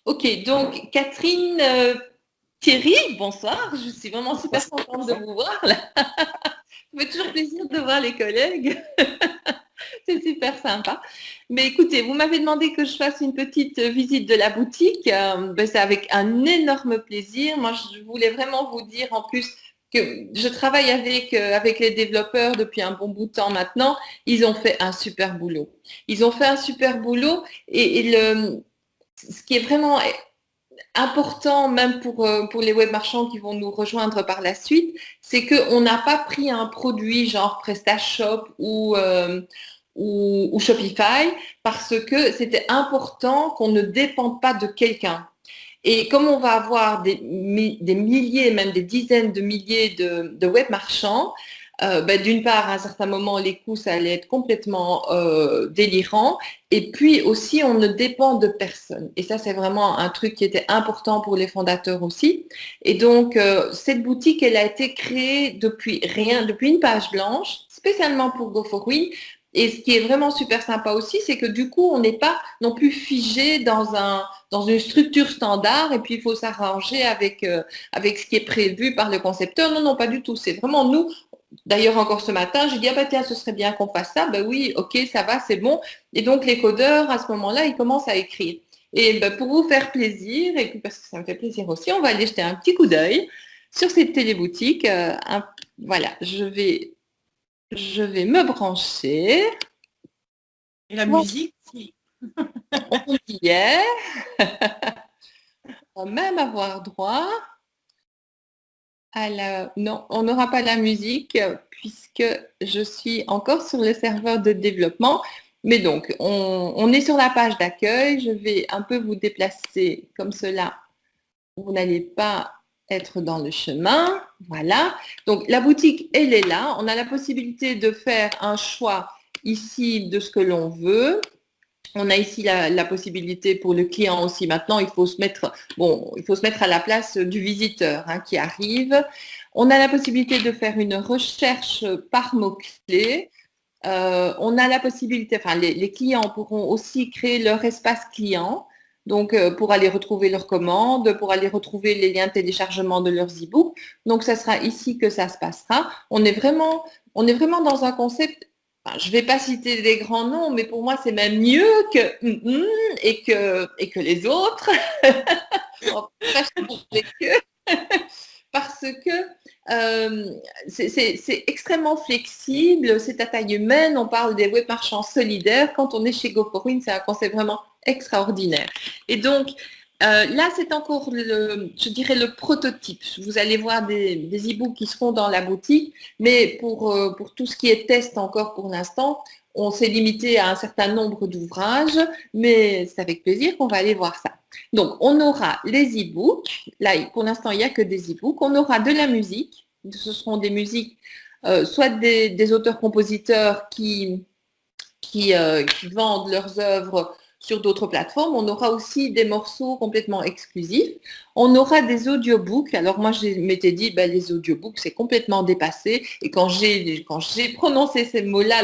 Ok, donc Catherine, Thierry, bonsoir. Je suis vraiment super contente de vous voir là. Ça fait toujours plaisir de voir les collègues. C'est super sympa. Mais écoutez, vous m'avez demandé que je fasse une petite visite de la boutique. C'est avec un énorme plaisir. Moi, je voulais vraiment vous dire en plus que je travaille avec les développeurs depuis un bon bout de temps maintenant. Ils ont fait un super boulot. Ils ont fait un super boulot ce qui est vraiment important, même pour les web marchands qui vont nous rejoindre par la suite, c'est qu'on n'a pas pris un produit genre PrestaShop ou Shopify parce que c'était important qu'on ne dépende pas de quelqu'un. Et comme on va avoir des milliers, même des dizaines de milliers de web marchands, d'une part, à un certain moment, les coûts, ça allait être complètement délirant. Et puis aussi, on ne dépend de personne. Et ça, c'est vraiment un truc qui était important pour les fondateurs aussi. Et donc, cette boutique, elle a été créée depuis rien, depuis une page blanche, spécialement pour Go4Win. Et ce qui est vraiment super sympa aussi, c'est que du coup, on n'est pas non plus figé dans une structure standard et puis il faut s'arranger avec ce qui est prévu par le concepteur. Non, non, pas du tout. C'est vraiment nous. D'ailleurs, encore ce matin, j'ai dit, ah bah tiens, ce serait bien qu'on fasse ça. Ben oui, ok, ça va, c'est bon. Et donc, les codeurs, à ce moment-là, ils commencent à écrire. Et ben, pour vous faire plaisir, et puis parce que ça me fait plaisir aussi, on va aller jeter un petit coup d'œil sur cette téléboutique. Voilà, je vais me brancher. Et la musique, si. On y est. On va même avoir droit à la... Non, on n'aura pas la musique puisque je suis encore sur le serveur de développement. Mais donc, on est sur la page d'accueil. Je vais un peu vous déplacer comme cela. Vous n'allez pas être dans le chemin. Voilà. Donc, la boutique, elle est là. On a la possibilité de faire un choix ici de ce que l'on veut. On a ici la possibilité pour le client aussi. Maintenant, il faut se mettre à la place du visiteur qui arrive. On a la possibilité de faire une recherche par mots-clés. On a la possibilité, enfin, les clients pourront aussi créer leur espace client. Donc, pour aller retrouver leurs commandes, pour aller retrouver les liens de téléchargement de leurs e-books. Donc, ça sera ici que ça se passera. On est vraiment dans un concept. Enfin, je ne vais pas citer des grands noms, mais pour moi, c'est même mieux que et que les autres. On avec eux parce que c'est extrêmement flexible, c'est à taille humaine, on parle des web marchands solidaires. Quand on est chez Go4Win, c'est un concept vraiment extraordinaire. Et donc, là, c'est encore, je dirais, le prototype. Vous allez voir des e-books qui seront dans la boutique, mais pour tout ce qui est test encore pour l'instant, on s'est limité à un certain nombre d'ouvrages, mais c'est avec plaisir qu'on va aller voir ça. Donc, on aura les e-books. Là, pour l'instant, il n'y a que des e-books. On aura de la musique. Ce seront des musiques, soit des auteurs-compositeurs qui vendent leurs œuvres sur d'autres plateformes. On aura aussi des morceaux complètement exclusifs. On aura des audiobooks. Alors moi, je m'étais dit, les audiobooks, c'est complètement dépassé. Et quand j'ai prononcé ces mots-là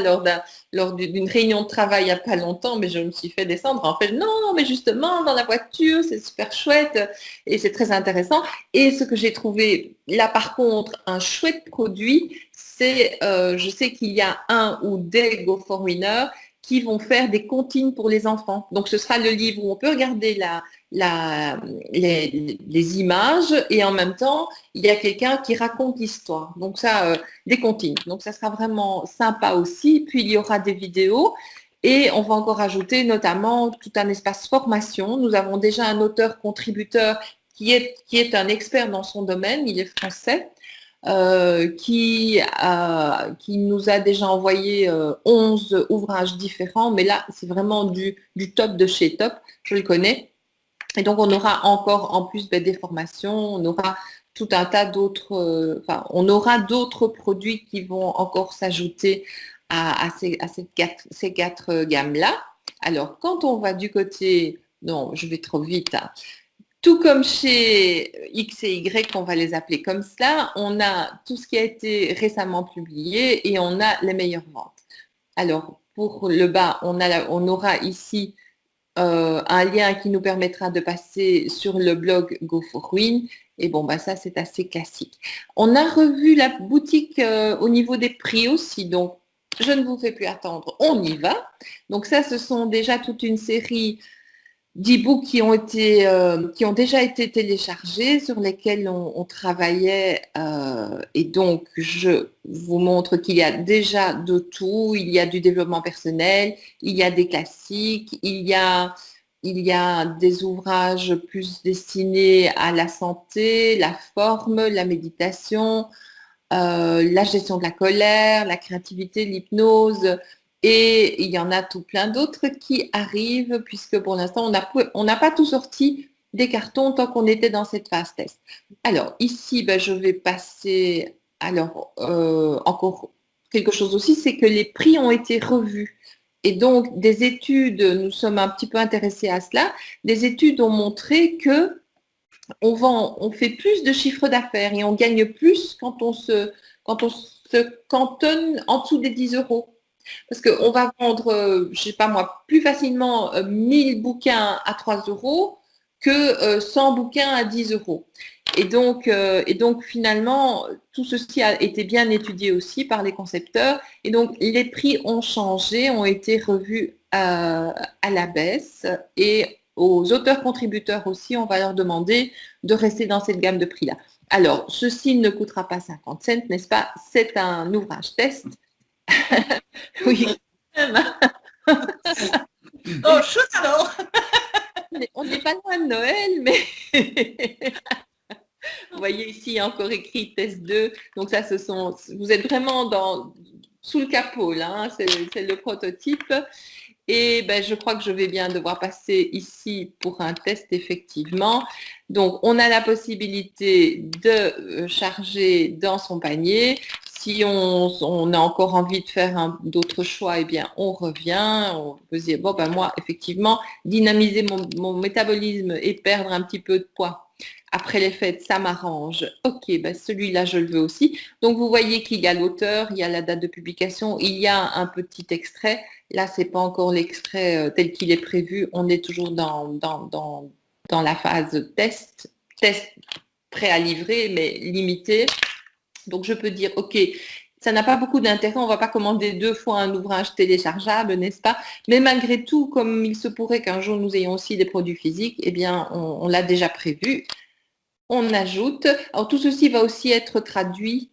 lors d'une réunion de travail il n'y a pas longtemps, mais je me suis fait descendre. En fait, non, mais justement, dans la voiture, c'est super chouette et c'est très intéressant. Et ce que j'ai trouvé là, par contre, un chouette produit, c'est, je sais qu'il y a un ou des Go4Winners qui vont faire des comptines pour les enfants. Donc, ce sera le livre où on peut regarder les images et en même temps, il y a quelqu'un qui raconte l'histoire. Donc, ça, des comptines. Donc, ça sera vraiment sympa aussi. Puis, il y aura des vidéos. Et on va encore ajouter notamment tout un espace formation. Nous avons déjà un auteur-contributeur qui est un expert dans son domaine. Il est français. Qui nous a déjà envoyé 11 ouvrages différents, mais là, c'est vraiment du top de chez top, je le connais. Et donc, on aura encore, en plus des formations, on aura tout un tas d'autres, on aura d'autres produits qui vont encore s'ajouter à ces quatre gammes-là. Alors, quand on va du côté, non, je vais trop vite, tout comme chez X et Y, on va les appeler comme cela, on a tout ce qui a été récemment publié et on a les meilleures ventes. Alors, pour le bas, on aura ici un lien qui nous permettra de passer sur le blog Go for Win. Et bon, bah ça, c'est assez classique. On a revu la boutique au niveau des prix aussi, donc je ne vous fais plus attendre, on y va. Donc ça, ce sont déjà toute une série d'e-books qui ont déjà été téléchargés, sur lesquels on travaillait. Et donc, je vous montre qu'il y a déjà de tout. Il y a du développement personnel, il y a des classiques, il y a des ouvrages plus destinés à la santé, la forme, la méditation, la gestion de la colère, la créativité, l'hypnose. Et il y en a tout plein d'autres qui arrivent, puisque pour l'instant, on n'a pas tout sorti des cartons tant qu'on était dans cette phase test. Alors, ici, ben, je vais passer. Alors, encore quelque chose aussi, c'est que les prix ont été revus. Et donc, des études, nous sommes un petit peu intéressés à cela, des études ont montré que on fait plus de chiffre d'affaires et on gagne plus quand on se cantonne en dessous des 10 euros. Parce qu'on va vendre, je ne sais pas moi, plus facilement 1000 bouquins à 3 euros que 100 bouquins à 10 euros. Et donc finalement, tout ceci a été bien étudié aussi par les concepteurs. Et donc les prix ont changé, ont été revus à la baisse. Et aux auteurs contributeurs aussi, on va leur demander de rester dans cette gamme de prix-là. Alors, ceci ne coûtera pas 50 cents, n'est-ce pas? C'est un ouvrage test. Oui. Oh, chouette alors. On n'est pas loin de Noël, mais vous voyez ici, il y a encore écrit test 2. Donc ça, vous êtes vraiment sous le capot, là, hein, c'est le prototype. Et ben, je crois que je vais bien devoir passer ici pour un test, effectivement. Donc, on a la possibilité de charger dans son panier. Si on a encore envie de faire d'autres choix, eh bien, on revient. On peut se dire, bon, ben moi, effectivement, dynamiser mon métabolisme et perdre un petit peu de poids après les fêtes, ça m'arrange. Ok, ben celui-là, je le veux aussi. Donc, vous voyez qu'il y a l'auteur, il y a la date de publication, il y a un petit extrait. Là, c'est pas encore l'extrait tel qu'il est prévu. On est toujours dans la phase test prêt à livrer, mais limité. Donc, je peux dire, OK, ça n'a pas beaucoup d'intérêt. On ne va pas commander 2 fois un ouvrage téléchargeable, n'est-ce pas? Mais malgré tout, comme il se pourrait qu'un jour nous ayons aussi des produits physiques, eh bien, on l'a déjà prévu. On ajoute. Alors, tout ceci va aussi être traduit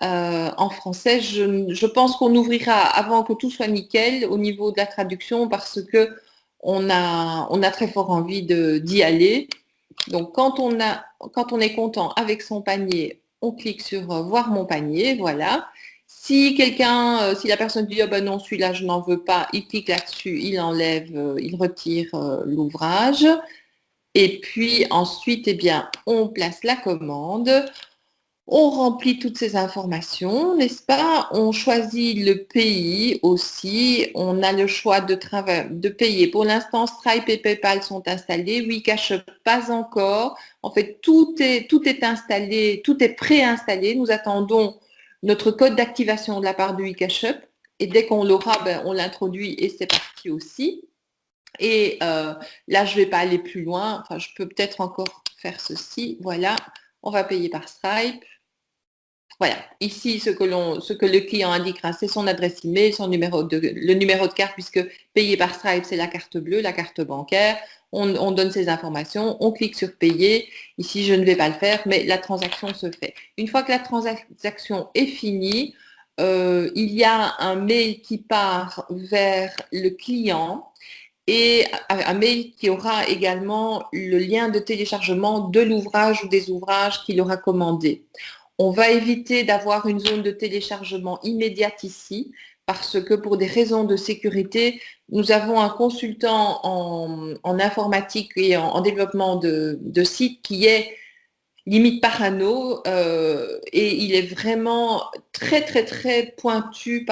en français. Je pense qu'on ouvrira avant que tout soit nickel au niveau de la traduction parce que on a très fort envie d'y aller. Donc, quand on est content avec son panier, on clique sur voir mon panier, voilà. Si si la personne dit, oh ben non, celui-là, je n'en veux pas, il clique là-dessus, il enlève, il retire l'ouvrage. Et puis ensuite, eh bien, on place la commande, on remplit toutes ces informations, n'est-ce pas? On choisit le pays aussi. On a le choix de payer. Pour l'instant, Stripe et PayPal sont installés. Wikash, pas encore. En fait, tout est installé, tout est préinstallé. Nous attendons notre code d'activation de la part de Wikash. Et dès qu'on l'aura, ben, on l'introduit et c'est parti aussi. Et là, je ne vais pas aller plus loin. Enfin, je peux peut-être encore faire ceci. Voilà, on va payer par Stripe. Voilà, ici, ce que le client indiquera, c'est son adresse email, le numéro de carte, puisque payer par Stripe, c'est la carte bleue, la carte bancaire. On donne ces informations, on clique sur payer. Ici, je ne vais pas le faire, mais la transaction se fait. Une fois que la transaction est finie, il y a un mail qui part vers le client et un mail qui aura également le lien de téléchargement de l'ouvrage ou des ouvrages qu'il aura commandé. On va éviter d'avoir une zone de téléchargement immédiate ici parce que pour des raisons de sécurité, nous avons un consultant en informatique et en développement de sites qui est limite parano et il est vraiment très très très pointu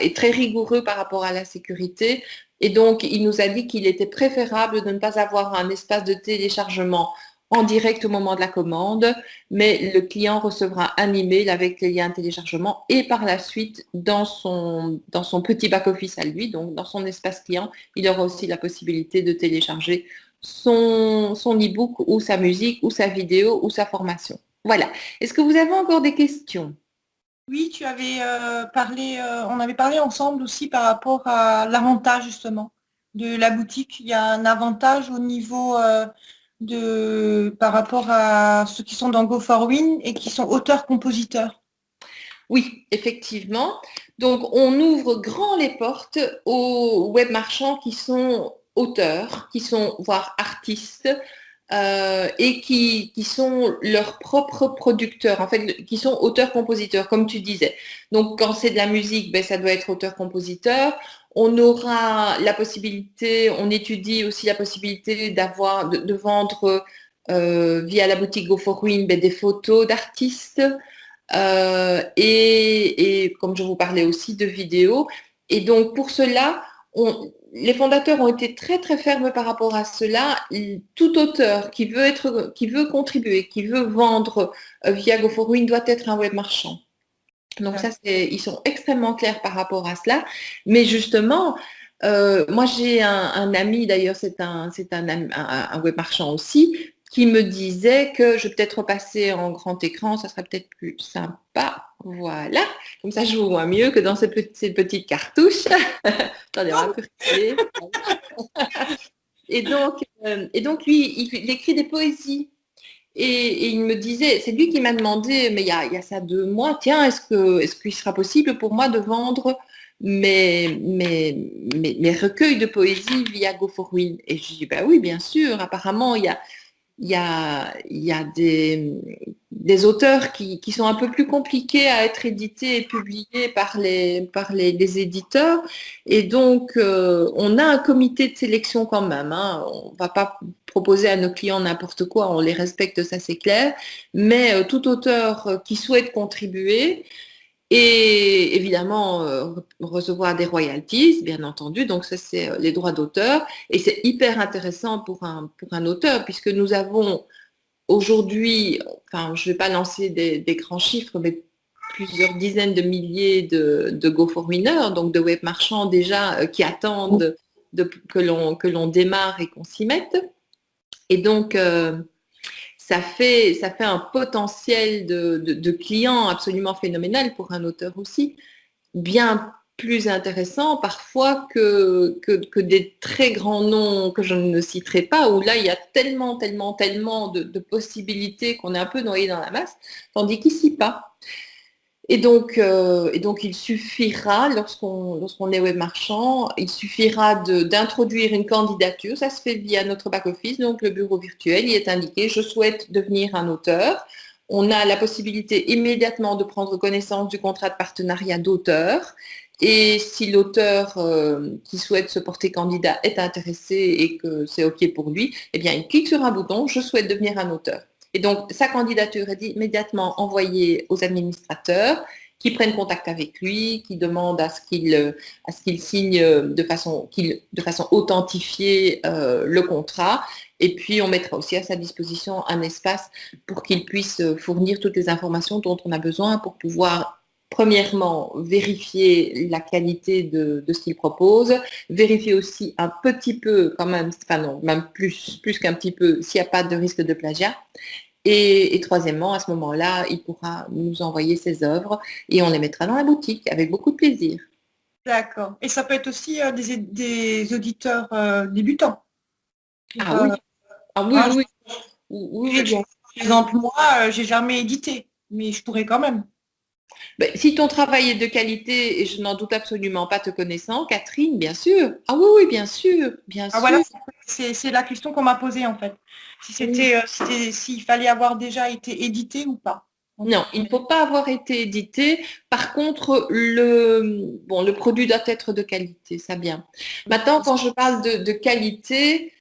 et très rigoureux par rapport à la sécurité. Et donc, il nous a dit qu'il était préférable de ne pas avoir un espace de téléchargement en direct au moment de la commande, mais le client recevra un email avec les liens de téléchargement et par la suite, dans son petit back-office à lui, donc dans son espace client, il aura aussi la possibilité de télécharger son e-book ou sa musique ou sa vidéo ou sa formation. Voilà. Est-ce que vous avez encore des questions? Oui, tu avais parlé, on avait parlé ensemble aussi par rapport à l'avantage justement de la boutique. Il y a un avantage au niveau par rapport à ceux qui sont dans Go for Win et qui sont auteurs-compositeurs. Oui, effectivement. Donc, on ouvre grand les portes aux web marchands qui sont auteurs, qui sont voire artistes, et qui sont leurs propres producteurs, en fait, qui sont auteurs-compositeurs, comme tu disais. Donc, quand c'est de la musique, ben, ça doit être auteur-compositeur. On aura la possibilité, on étudie aussi la possibilité de vendre via la boutique Go for Win ben, des photos d'artistes. Et comme je vous parlais aussi de vidéos. Et donc pour cela, les fondateurs ont été très très fermes par rapport à cela. Tout auteur qui veut contribuer, qui veut vendre via GoForWin doit être un web marchand. Donc ça, ils sont extrêmement clairs par rapport à cela. Mais justement, moi j'ai un ami, d'ailleurs c'est un web marchand aussi, qui me disait que je vais peut-être repasser en grand écran, ça serait peut-être plus sympa. Voilà, comme ça je vous vois mieux que dans ces petites cartouches. Attendez, on va un peu reculer. Et donc lui, il écrit des poésies. Et il me disait, c'est lui qui m'a demandé, mais il y a ça 2 mois, tiens, est-ce qu'il sera possible pour moi de vendre mes recueils de poésie via GoForWin? Et je dis, bah oui, bien sûr, apparemment, il y a des auteurs qui sont un peu plus compliqués à être édités et publiés par les éditeurs. Et donc, on a un comité de sélection quand même. Hein. On ne va pas proposer à nos clients n'importe quoi, on les respecte, ça c'est clair. Mais tout auteur qui souhaite contribuer, et évidemment, recevoir des royalties, bien entendu. Donc, ça, c'est les droits d'auteur. Et c'est hyper intéressant pour un auteur, puisque nous avons aujourd'hui, enfin, je ne vais pas lancer des grands chiffres, mais plusieurs dizaines de milliers de Go-for-Winners, donc de web marchands déjà qui attendent que l'on démarre et qu'on s'y mette. Et donc, ça fait un potentiel de clients absolument phénoménal pour un auteur aussi, bien plus intéressant parfois que des très grands noms que je ne citerai pas, où là, il y a tellement, tellement, tellement de possibilités qu'on est un peu noyé dans la masse, tandis qu'ici, pas. Et donc, il suffira, lorsqu'on est web marchand, il suffira d'introduire une candidature. Ça se fait via notre back-office, donc le bureau virtuel. Il est indiqué, je souhaite devenir un auteur. On a la possibilité immédiatement de prendre connaissance du contrat de partenariat d'auteur. Et si l'auteur qui souhaite se porter candidat est intéressé et que c'est OK pour lui, eh bien, il clique sur un bouton, je souhaite devenir un auteur. Et donc, sa candidature est immédiatement envoyée aux administrateurs qui prennent contact avec lui, qui demandent à ce qu'il signe de façon authentifiée le contrat. Et puis, on mettra aussi à sa disposition un espace pour qu'il puisse fournir toutes les informations dont on a besoin pour pouvoir, premièrement, vérifier la qualité de ce qu'il propose, vérifier aussi un petit peu quand même, enfin non, même plus qu'un petit peu, s'il n'y a pas de risque de plagiat. Et troisièmement, à ce moment-là, il pourra nous envoyer ses œuvres et on les mettra dans la boutique avec beaucoup de plaisir. D'accord. Et ça peut être aussi des auditeurs débutants. Ah oui, ah oui, Hein, oui, oui, oui, bien. par exemple, moi, j'ai jamais édité, mais je pourrais quand même. Ben, si ton travail est de qualité, et je n'en doute absolument pas te connaissant, Catherine, bien sûr. Ah oui, oui, bien sûr, bien Ah, sûr. voilà, c'est la question qu'on m'a posée en fait. Si s'il fallait avoir déjà été édité ou pas. Non, il ne faut pas avoir été édité. Par contre, le produit doit être de qualité, ça bien. Maintenant, quand je parle de qualité,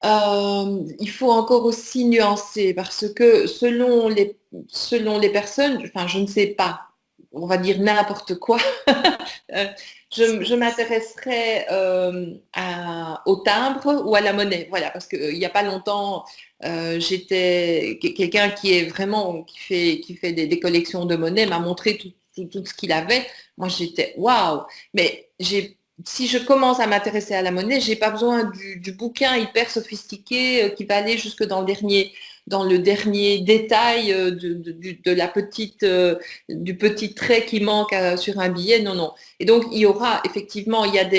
il faut encore aussi nuancer parce que selon les personnes, enfin, je ne sais pas on va dire n'importe quoi. Je m'intéresserais au timbre ou à la monnaie, voilà, parce qu'il n'y a pas longtemps, j'étais quelqu'un qui est vraiment qui fait des collections de monnaie, m'a montré tout ce qu'il avait. Moi, j'étais waouh, mais si je commence à m'intéresser à la monnaie, j'ai pas besoin du bouquin hyper sophistiqué qui va aller jusque dans le dernier détail de la petite, du petit trait qui manque sur un billet. Non, non. Et donc, il y aura effectivement, il y a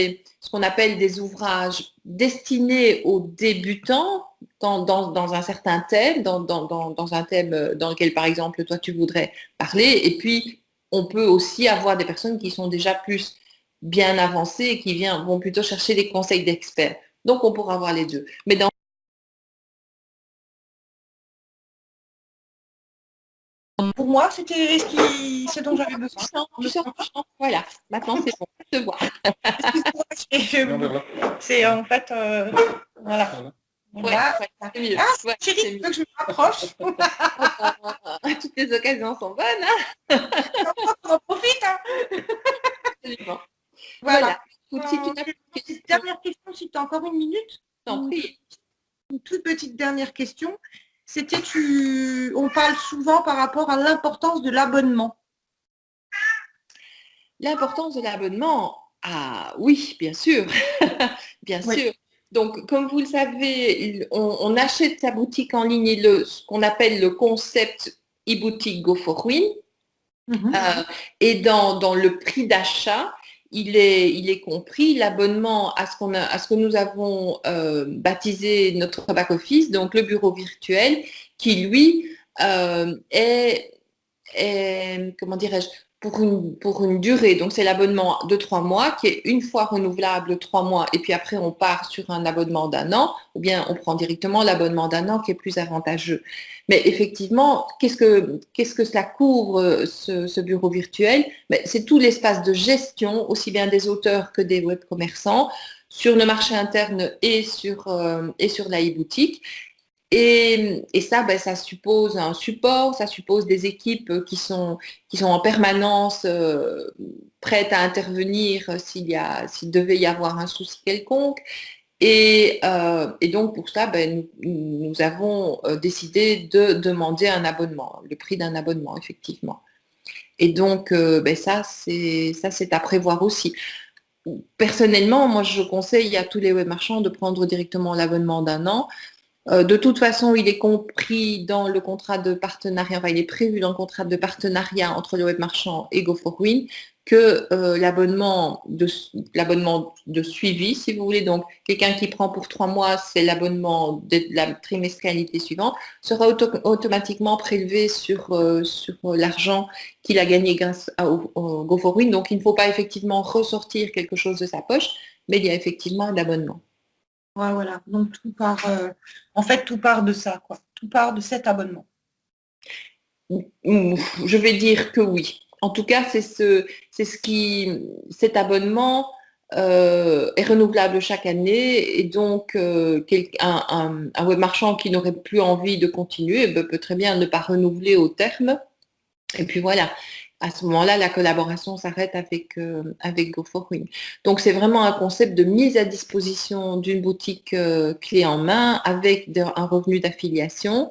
ce qu'on appelle des ouvrages destinés aux débutants dans un certain thème, dans un thème dans lequel, par exemple, toi, tu voudrais parler. Et puis, on peut aussi avoir des personnes qui sont déjà plus bien avancées et qui vont plutôt chercher des conseils d'experts. Donc, on pourra avoir les deux. Mais pour moi, c'était ce dont j'avais besoin. Voilà, maintenant c'est bon, je te vois. C'est en fait, voilà. Voilà. C'est mieux. Chérie, tu veux que je me rapproche? Toutes les occasions sont bonnes. Hein. On en profite. Hein. Absolument. Voilà. Si dernière question, si tu as encore une minute. T'en prie. Une toute petite dernière question. C'était, on parle souvent par rapport à l'importance de l'abonnement. L'importance de l'abonnement, ah oui, bien sûr, bien sûr. Donc, comme vous le savez, on achète sa boutique en ligne et ce qu'on appelle le concept e-boutique Go for Win. Et dans le prix d'achat, il est compris l'abonnement à ce que nous avons baptisé notre back-office, donc le bureau virtuel, qui lui est comment dirais-je, pour une durée. Donc c'est l'abonnement de 3 mois qui est une fois renouvelable 3 mois et puis après on part sur un abonnement d'1 an ou bien on prend directement l'abonnement d'1 an qui est plus avantageux. Mais effectivement, qu'est-ce que cela couvre ce bureau virtuel? C'est tout l'espace de gestion, aussi bien des auteurs que des web commerçants, sur le marché interne et sur la e-boutique. Et ça, ça suppose un support, ça suppose des équipes qui sont en permanence prêtes à intervenir s'il devait y avoir un souci quelconque. Et donc pour ça, nous avons décidé de demander un abonnement, le prix d'un abonnement, effectivement. Et donc ça, c'est à prévoir aussi. Personnellement, moi, je conseille à tous les web marchands de prendre directement l'abonnement d'1 an. De toute façon, il est compris dans le contrat de partenariat, enfin, il est prévu dans le contrat de partenariat entre le web marchand et Go4Win que l'abonnement de suivi, si vous voulez, donc quelqu'un qui prend pour 3 mois, c'est l'abonnement de la trimestrialité suivante, sera automatiquement prélevé sur l'argent qu'il a gagné grâce au Go4Win. Donc, il ne faut pas effectivement ressortir quelque chose de sa poche, mais il y a effectivement un abonnement. Ouais, voilà, donc tout part, en fait, tout part de ça, quoi. Tout part de cet abonnement. Je vais dire que oui. En tout cas, cet abonnement est renouvelable chaque année et donc un web marchand qui n'aurait plus envie de continuer peut très bien ne pas renouveler au terme. Et puis voilà, à ce moment-là, la collaboration s'arrête avec Go4Win. Donc, c'est vraiment un concept de mise à disposition d'une boutique clé en main avec un revenu d'affiliation,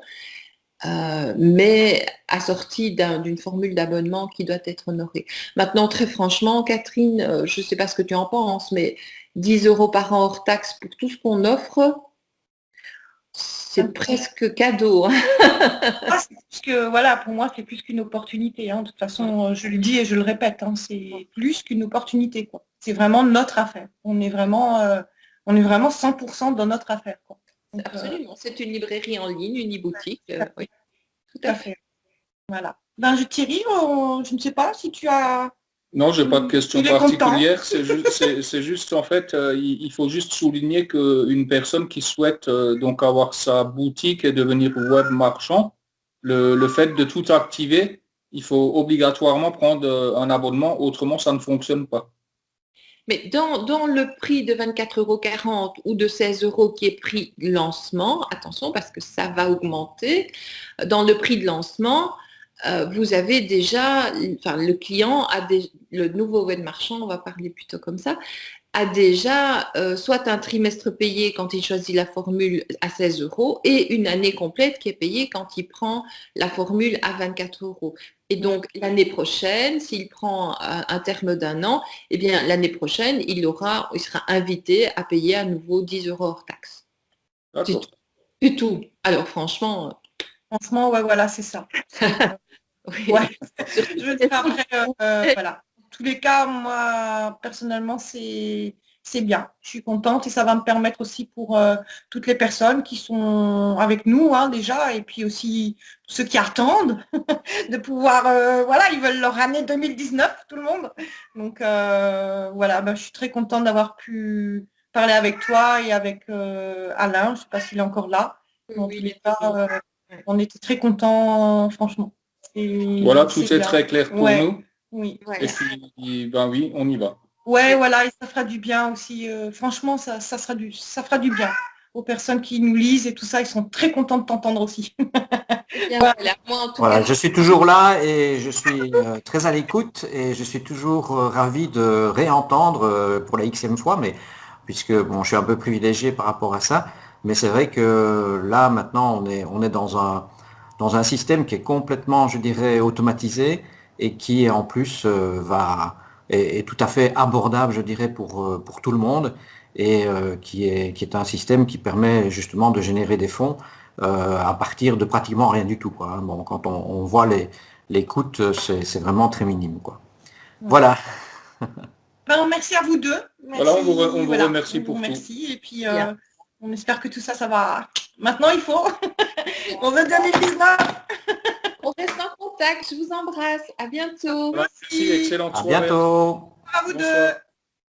mais assorti d'une formule d'abonnement qui doit être honorée. Maintenant, très franchement, Catherine, je ne sais pas ce que tu en penses, mais 10 € par an hors taxe pour tout ce qu'on offre, c'est presque cadeau. Parce que voilà, pour moi, c'est plus qu'une opportunité. Hein. De toute façon, je le dis et je le répète, hein, c'est plus qu'une opportunité. Quoi. C'est vraiment notre affaire. On est vraiment 100% dans notre affaire. Quoi. Donc, absolument. C'est une librairie en ligne, une e-boutique. Oui, tout à fait. Voilà. Thierry, je ne sais pas si tu as... Non, je n'ai pas de question particulière. C'est juste, en fait, il faut juste souligner qu'une personne qui souhaite donc avoir sa boutique et devenir web marchand, le fait de tout activer, il faut obligatoirement prendre un abonnement, autrement ça ne fonctionne pas. Mais dans le prix de 24,40 € ou de 16 € qui est prix lancement, attention parce que ça va augmenter, dans le prix de lancement, vous avez déjà, enfin, le client le nouveau web marchand, on va parler plutôt comme ça, a déjà soit un trimestre payé quand il choisit la formule à 16 € et une année complète qui est payée quand il prend la formule à 24 €. Et donc, l'année prochaine, s'il prend un terme d'1 an, eh bien, l'année prochaine, il sera invité à payer à nouveau 10 € hors taxe. Du tout. Alors, franchement... Franchement, ouais, voilà, c'est ça. Oui. Ouais. Je veux dire, après, voilà. En tous les cas, moi, personnellement, c'est bien. Je suis contente et ça va me permettre aussi pour toutes les personnes qui sont avec nous déjà, et puis aussi ceux qui attendent de pouvoir, voilà, ils veulent leur année 2019, tout le monde. Donc, voilà, je suis très contente d'avoir pu parler avec toi et avec Alain. Je ne sais pas s'il est encore là. En tous les cas, on était très contents, franchement. Voilà, tout est très clair pour nous. Oui. Et puis, oui, on y va. Ouais, voilà, et ça fera du bien aussi. Franchement, ça fera du bien aux personnes qui nous lisent et tout ça. Ils sont très contents de t'entendre aussi. Voilà, je suis toujours là et je suis très à l'écoute et je suis toujours ravi de réentendre pour la xème fois, mais puisque bon, je suis un peu privilégié par rapport à ça, mais c'est vrai que là maintenant on est dans un système qui est complètement, je dirais, automatisé et qui en plus est tout à fait abordable, je dirais, pour tout le monde et qui est un système qui permet justement de générer des fonds à partir de pratiquement rien du tout, quoi. Bon, quand on voit les coûts, c'est vraiment très minime, quoi. Voilà. Merci à vous deux. Merci, voilà, on vous remercie pour tout. Et puis, on espère que tout ça va... Maintenant, il faut... On veut 2019. On reste en contact. Je vous embrasse. À bientôt. Merci, excellente soirée. À bientôt. À vous deux.